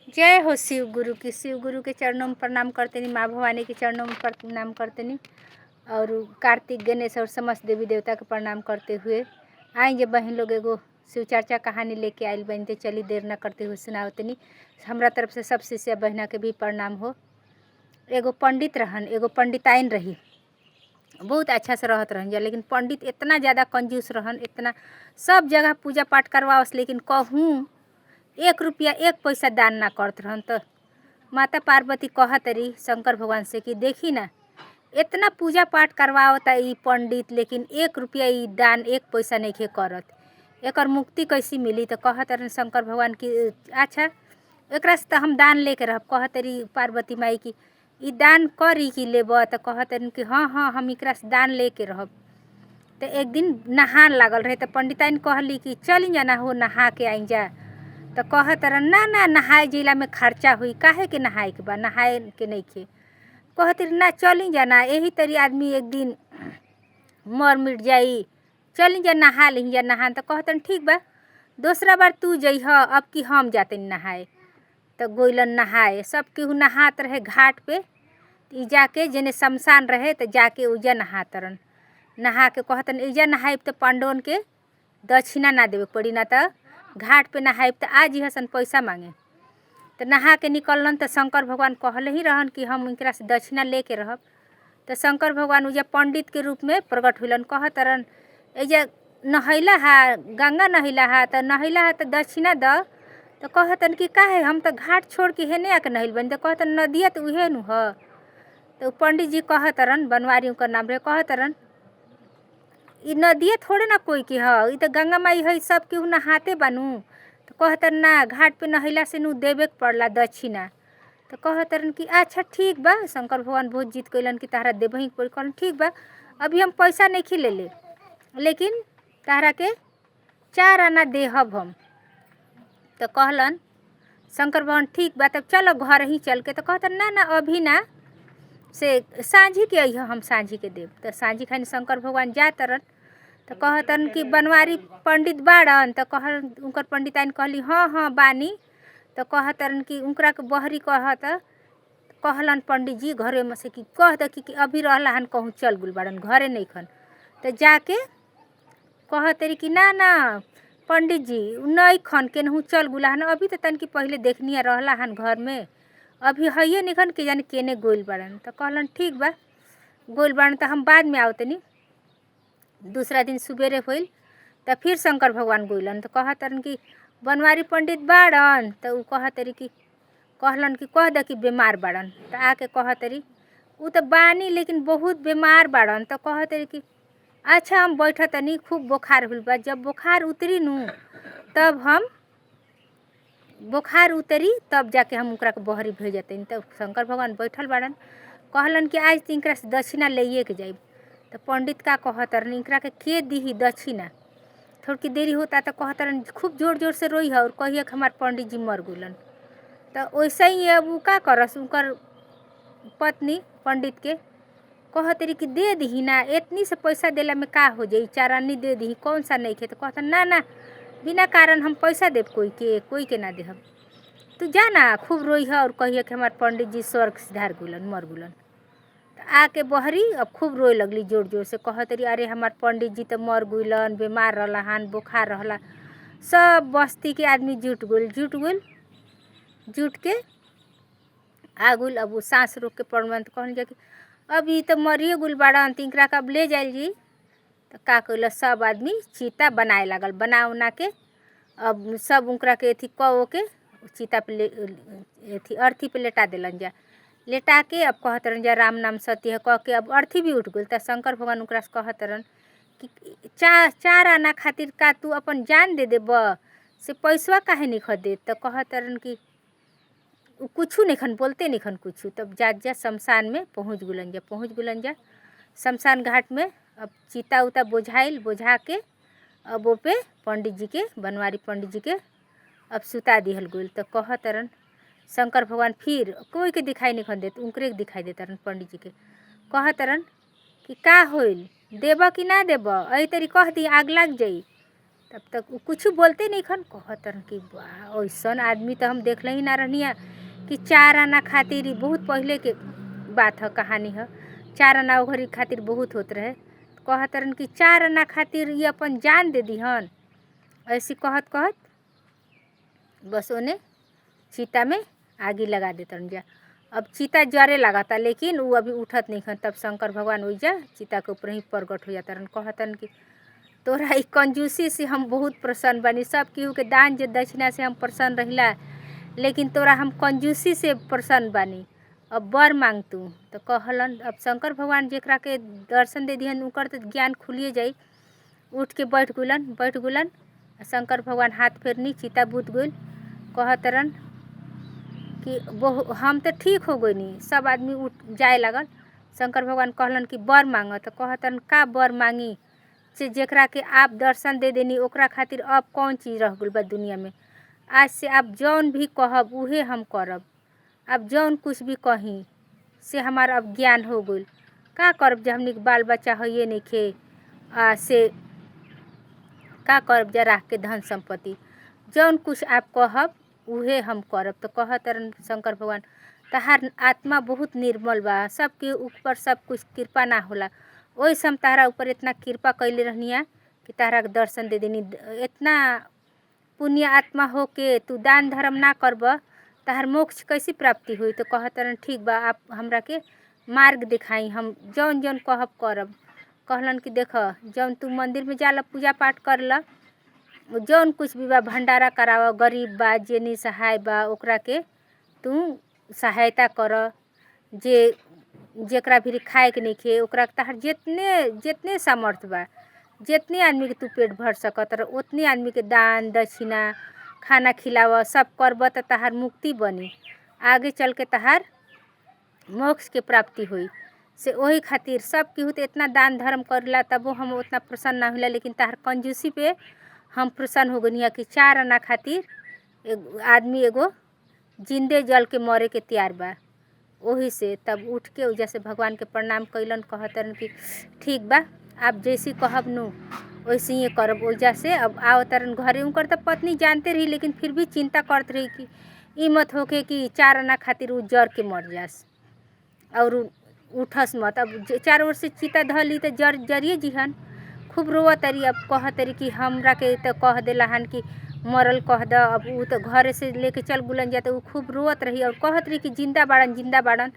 जय हो शिव गुरु की। शिव गुरु के चरणों में प्रणाम करते नहीं, माँ भवानी के चरणों में प्रणाम करते नहीं और कार्तिक गणेश और समस्त देवी देवता के प्रणाम करते हुए आएंगे बहन लोग एगो शिव चर्चा कहानी लेके आयल बनते। चली देर न करते हुए सुनावते नहीं। हमरा तरफ से सब शिष्य बहना के भी प्रणाम हो। एगो पंडित रहन, एगो पंडिताइन रही, बहुत अच्छा से रहत रहन जा, लेकिन पंडित इतना ज़्यादा कंजूस रहन, इतना सब जगह पूजा पाठ करवावस, लेकिन कहूँ 1 रुपया 1 पैसा दान ना करत रहन। तो माता पार्वती कहत रही शंकर भगवान से कि देखी ना, इतना पूजा पाठ करवावता ई पंडित, लेकिन 1 रुपया ई दान 1 पैसा नहीं करत, एकर मुक्ति कैसी मिली। तो कहत रहे शंकर भगवान की अच्छा एकरा से तो हम दान लेके रहब। कहत रही पार्वती माई की ई दान करी कि लेब। तो कहत रही कि हाँ हाँ हम एकरा से दान लेके रहब। तो एक दिन नहान लागल रहे, तो पंडिताइन कहली कि चली जा ना हो नहा के आई जा। तो कहत रह ना ना नहाए जिला में खर्चा हुई, काहे के नहाए के बा, नहाए के नहीं खे। कहत रही ना चली जा ना, यही तरी आदमी एक दिन मर मिट जाई, चली जा नहा ली जा नहान। तो कहतन ठीक बा, दूसरा बार तू जइह, अब कि हम जाते नहाए। तो गोइलन नहाए, सब केहू नहात रहे घाट पे। ई जाके जेने शमशान रहे तो जाके उजा नहात रहन। नहा के कहतन इजा नहाइब तो पांडवन के दक्षिणा ना देवे पड़ी, ना तो घाट पे नहाइब तो आज ही हसन पैसा मांगे। तो नहा के निकलन तो शंकर भगवान कहले ही रहन कि हम इनकरा से दक्षिणा लेके रहब। तो शंकर भगवान उजा पंडित के रूप में प्रकट हुलन। कहत रहन एजा नहैला हा, गंगा नहैला हा, तो नहैला हा तो दक्षिणा द। तो कहतन कि काहे, हम तो घाट छोड़ के हेने आके नहैल बनी। तो कहतन नदिया तो उहे नु ह। तो पंडित जी कहत रहन, बनवारी उनकर नाम रहे, कहत रहन ई नदिया थोड़े ना कोई के ह, ई तो गंगा माई है, सब केहू नहाते बानू। तो कहतन ना घाट पे नहैला से नु देवे के पड़ला दक्षिणा। तो कहतरन कि अच्छा ठीक बा। शंकर भगवान बहुत जीत कैलन कि तारा देवही के पड़ी। कहलन ठीक बा, अभी हम पैसा नहीं खिले ले, लेकिन तारा के 4 आना देहब हम। तो कहलन शंकर भगवान ठीक बा, तब चलो घर ही चल के। तो कहतन ना ना अभी ना, से सांझी के अइह, हम सांझी के देव। तो सांझी खानी शंकर भगवान जात रहन। तो कहतन कि बनवारी पंडित बाड़न। तो कहन उनकर पंडिताइन कहली हाँ हाँ बानी। तो कहतरन कि उनकरा के बहरी कहत। कहलन पंडित जी घरे में से कि कह द कि अभी रहला हन कहूँ चल गुल बाड़न, घरे नहीं खन। तो जाके कहत रही कि ना ना पंडित जी नहीं खन केनहू चल गुला हन, अभी तो तनकी पहले देखनी रहला हन घर में, अभी हइये नहीं खन के जाने केने गोइल बाड़न। तो कहलन ठीक बा, गोइल बाड़न तो हम बाद में आवतनी। दूसरा दिन सुबेरे होइल तो फिर शंकर भगवान गोइलन। तो कहतरन कि बनवारी पंडित बाड़न। तो उ कहतरी कि कहलन कि कह द कि बीमार बाड़न। तो आके कहतरी उ तो बानी, लेकिन बहुत बीमार बाड़न। तो कहतरी कि अच्छा हम बैठतनी, खूब बुखार होइल बा, जब बुखार उतरी नु तब हम बुखार उतरी तब जाके हम उनकरा के बहरी भेजतनी। तो शंकर भगवान बैठल बाड़न। कहलन कि आज तो इनकरा से दक्षिणा लेइए के जाइब। तो पंडित का कहतरन इनकरा के दीही दक्षिणा। थोड़ी देरी होता तो कहतरन खूब जोर जोर से रोई है और कहिए कि हमार पंडित जी मर गुलन। तो वैसे ही अब उ का करस, उनकर पत्नी पंडित के कहतरी कि दे दीही ना, इतनी से पैसा देला में का हो जाई, 4 आनी दे दीही, कौन सा नहीं खे। तो कहतन ना ना बिना कारण हम पैसा देब कोई के ना देहब, तू जा ना। खूब रोई है और कहिए कि हमार पंडित जी स्वर्ग सिधार गुलन, मर गुलन। तो आके बहरी अब खूब रोए लगली जोर जोर से। कहतरी अरे हमार पंडित जी तो मर गुलन, बीमार रहला हन, बुखार रहला। सब बस्ती के आदमी जुट गुल जुट के आगुल। अब वो सांस रोक के पड़वन। तो कहन जा कि अभी तो मरिए गुल बाड़न, तिनकरा के अब ले जाइल जी। तो का कैल सब आदमी चीता बनाए लागल, बना उना के अब सब उनकरा के अथी कौ के चीता पे अथी अर्थी पे लेटा दिलन जा। लेटा के अब कहतरन जा राम नाम सत्य है कह के अब अर्थी भी उठ गई। तो शंकर भगवान उनकरा से कहतरन कि 4 आना खातिर का तू अपन जान दे देब, से पैसवा काहे नहीं खदे। तो कहतरन कि कुछ नहीं खन बोलते नहीं खन कुछ। तब जा शमशान में पहुँच गुलन जा शमशान घाट में। अब चीता उता बोझाइल, बोझा के अब वो पे पंडित जी के, बनवारी पंडित जी के अब सुता दिहल गुल। तो कहतरन शंकर भगवान फिर कोई के दिखाई नहीं खन देत, उनकरे के दिखाई देतरन पंडित जी के। कहतरन कि का होइल, देब कि ना देब, अही तरी कह दी आग लग जाई। तब तक उ कुछ बोलते नहीं खन। कहतन कि वाह ऐसन आदमी तो हम देखले ही ना रहनिया कि 4 आना खातिर ही बहुत पहले के बात है, कहानी है। 4 आना ओघरी खातिर बहुत होत रहे। कहतरन कि 4 आना खातिर ये अपन जान दे दिहन। ऐसी कहत कहत बस ओने चीता में आगी लगा देतन जा। अब चीता जरे लागता लेकिन वो अभी उठत नहीं खन। तब शंकर भगवान ओइजा चीता के ऊपर ही प्रगट हो जाता। कहतन कि तोरा ई कंजूसी से हम बहुत प्रसन्न बनी। सब केहू के दान जे दक्षिणा से हम प्रसन्न रहिला, लेकिन तोरा हम कंजूसी से प्रसन्न बानी। अब बर मांग तू। तो कहलन अब शंकर भगवान जेकरा के दर्शन दे दिहन उनकर तो ज्ञान खुलिए जाई। उठ के बैठ गुलन। शंकर भगवान हाथ फेरनी, चीता बुत गइल। कहतरन कि हम तो ठीक हो गइनी। सब आदमी उठ जाए लागल। शंकर भगवान कहलन कि बर मांग। तो कहतरन का बर मांगी से जेकरा के आप दर्शन दे देनी ओकरा खातिर अब कौन चीज़ रह गइल बा दुनिया में। आज से आप जौन भी कहब उहे हम करब। आप जौन कुछ भी कहीं से हमारा अब ज्ञान हो गइल। का करब जे हमनी के बाल बच्चा हइये नइखे से का करब जा राख के धन संपत्ति। जौन कुछ आप कहब उहे हम करब। तो कहतरन शंकर भगवान तहार आत्मा बहुत निर्मल बा। सबके ऊपर सब कुछ कृपा ना होला। ओइसे हम तहरा ऊपर इतना कृपा कैले रहनिया कि तहरा के दर्शन दे देनी। इतना पुण्य आत्मा हो के तू दान धर्म ना करब तहार मोक्ष कैसे प्राप्ति हुई। तो कहतरन ठीक बा आप हमरा के मार्ग दिखाई, हम जौन जौन कहब करब। कहलन कि देख जौन तू मंदिर में जाला पूजा पाठ करला, जौन कुछ भी बा भंडारा कराव, गरीब बा जे निसहाय बा ओकरा के तू सहायता कर। जेकरा भी खाए के नइखे ओकरा तहार जितने सामर्थ बा, जितने आदमी के तू पेट भर सकत रह उतने आदमी के दान दक्षिणा खाना खिलाव। सब करब त तहार मुक्ति बनी। आगे चल के तहार मोक्ष के प्राप्ति हुई। से वही खातिर सब केहू तो इतना दान धर्म करला तबो हम उतना प्रसन्न ना होला। लेकिन तहार कंजूसी पे हम प्रसन्न हो गनी कि 4 आना खातिर आदमी एगो जिंदे जल के मरे के तैयार बा। वही से तब उठ के ओजा से भगवान के प्रणाम कैलन। कहतरन कि ठीक बा आप जैसी कहब नु वैसे ही करब। ओजा से अब आवतरन घरे। उनकर तो पत्नी जानते रही लेकिन फिर भी चिंता करत रही कि ई मत होके कि 4 आना खातिर उ जर के मर जास और उठस मत। अब 4 ओर से चीता धली तो जरिए जिहन। खूब रोवत तरी। अब कहतरी कि हमरा के तो कह देला हन कि मरल कह द। अब उ तो घरे से लेके चल गुलन जाते। उ खूब रोवत रही और कहत रही कि जिंदा बाड़न।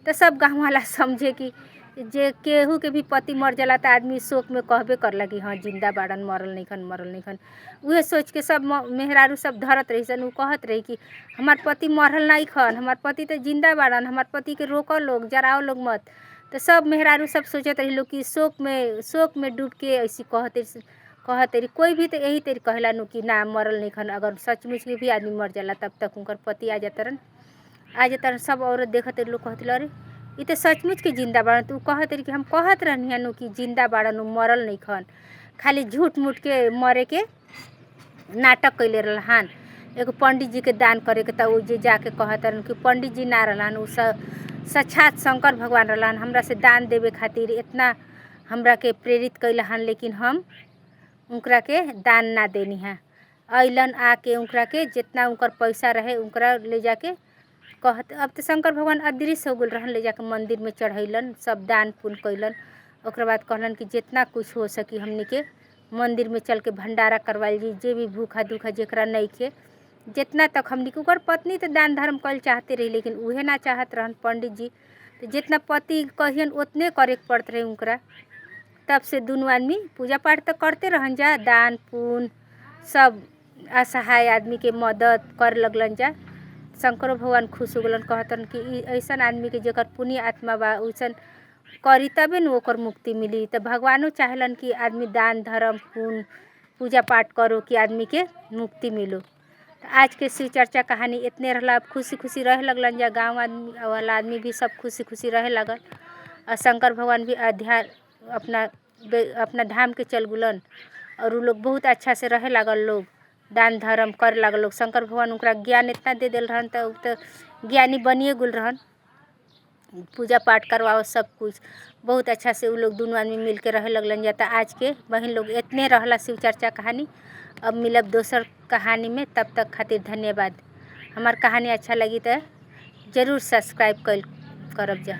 तो सब गाँव वाला समझे कि जे केहू के भी पति मर जाला तो आदमी शोक में कहबे करला कि हाँ जिंदा बाड़न, मरल नइखन। उहे सोच के सब मेहरारू सब धरत रही सन। उ कहत रही कि हमार पति मरल नइखन, हमार पति तो जिंदा बाड़न, हमार पति के रोको लोग, जराओ लोग मत। तो सब मेहरारू सब सोचत रही लोग कि शोक में डूब के ऐसी कहतरी। कोई भी तो यही तरी कहला नु कि ना मरल नइखन। अगर सचमुच के भी आदमी मर जाला तब तक उनकर पति आ जातरन। सब औरत देखत लोग कहत अरे ई तो सचमुच के जिंदा बाड़न। तू कहत रही कि हम कहत रहनी नु कि जिंदा बाड़न, मरल नइखन। खाली झूठ मूठ के मरे के नाटक कैले रहन। एगो पंडित जी के दान करे के त ओजे जाके कहतरन कि पंडित जी ना रहलन, उ साक्षात शंकर भगवान रहलन। हमरा से दान देवे खातिर इतना हमरा के प्रेरित कैलहन लेकिन हम उनकरा के दान ना देनी है। अइलन आके उनकरा के जितना उनकर पैसा रहे उनकरा ले जाके कहत। अब तो शंकर भगवान अदृश्य हो गइल रहन। ले जाके मंदिर में चढ़ैलन, सब दान पुण्य कैलन। ओकरा बाद कहलन कि जितना कुछ हो सकी हमनी के मंदिर में चल के भंडारा करवाइल जी। जे भी भूखा दुखा जेकरा नइखे जितना तक हमनी के। ओकर पत्नी तो दान धर्म कल चाहते रही लेकिन उहे ना चाहत रहन पंडित जी। तो जितना पति कहियन उतने करे के पड़त रहे उनकरा। तब से दोनों आदमी पूजा पाठ तो करते रहन जा, दान पुण्य सब असहाय आदमी के मदद कर लगलन जा। शंकर भगवान खुश हो गलन। कहतन कि ऐसन आदमी के जेकर पुण्य आत्मा बा वैसन करी तबे न ओकर मुक्ति मिली। तो भगवानो चाहलन कि आदमी दान धर्म पुण्य पूजा पाठ करो कि आदमी के मुक्ति मिलो। तो आज के शिव चर्चा कहानी इतने रहला। अब खुशी खुशी रहे लगलन जा। गाँव वाला आदमी भी सब खुशी खुशी रहे लगल। और शंकर भगवान भी अपना धाम के चल गुलन। और उ लोग बहुत अच्छा से रहे लागल। लोग दान धर्म कर लागल लोग। शंकर भगवान उनकरा ज्ञान इतना दे दिल रहन तो ज्ञानी बनिए गुल रहन। पूजा पाठ करवाओ, सब कुछ बहुत अच्छा से उ लोग दोनों आदमी मिल के रहे लगलन जाता। आज के बहन लोग इतने रहला शिव चर्चा कहानी। अब मिलब दोसर कहानी में, तब तक खातिर धन्यवाद। हमार कहानी अच्छा लगी तो जरूर सब्सक्राइब करब जा।